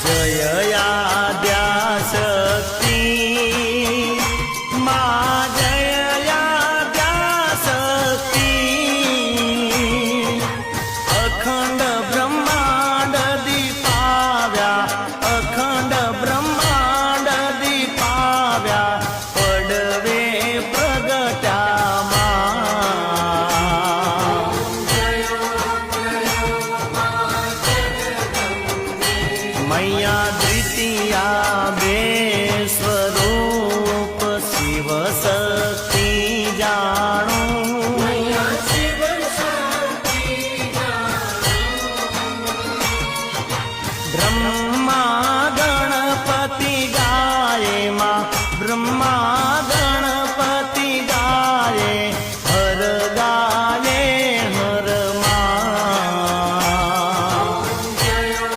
जय आद्याशक्ति मा जय आद्याशक्ति अखंड ब्रह्मांड दीपाव्या अखंड ब्रह्मांड दीपाव्या पडवे प्रगट्या मैया द्वितीया बे स्वरूप शिव शक्ति जाणो मैया शिव शक्ति जाणो ब्रह्मा